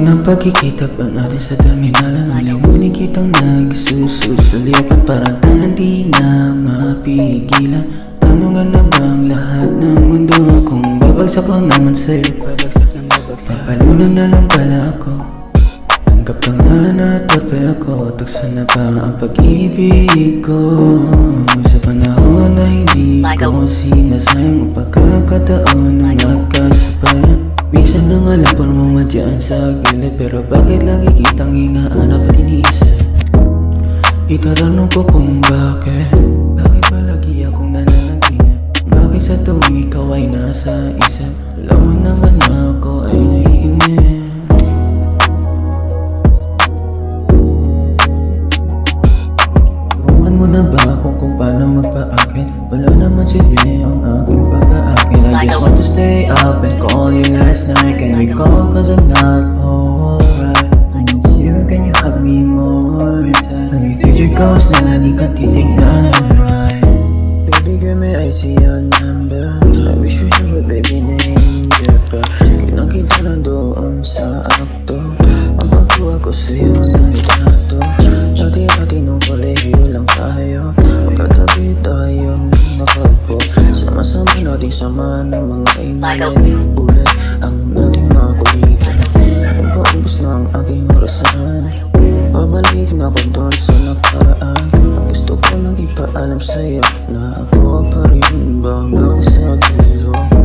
Unang pagkikita pa natin sa terminalan, muli-muli kitang nagsusulipan, parang tangan di na mapigilan. Tanungan na bang lahat ng mundo kung babagsak lang naman sa'yo? Papalunan na lang pala ako, tanggap kang nanatabi ako. Tukso na ba ang pag-ibig ko sa panahon na hindi ko sinasayang ang pagkakataon na magkasabayan? Minsan na nga lang parang madyaan sa gilid, pero bakit lagi kitang hinahanap at iniisip? Itatanong ko kung bakit ba lagi akong nananaginip? Bakit sa tuwing ikaw ay nasa isip, alam mo naman na ako ay naiinip? Turuan mo na ba ako kung paano magpa-akin? Wala naman silbi ang aking pagka-akin. I just want to stay up and call you last night. Can we call cause I'm not alright? I miss you, can you hug me more time? Ang future goes na lagi kang titignan, right? Baby girl, may I see your number? I wish we were baby named Jepa. Kinakita na doon sa akto, ang pagkuha ko sa'yo ng litrato. Dati-dati nung kolehiyo lang tayo, magkatabi tayong nakaupo. Sama-sama nating sama ng mga inalay. Ulit ang nating mga kulitan. Paubos na ang aking orasan, babalik na ako doon sa nakaraan. Gusto ko lang ipaalam sa'yo na ako pa rin hanggang sa dulo.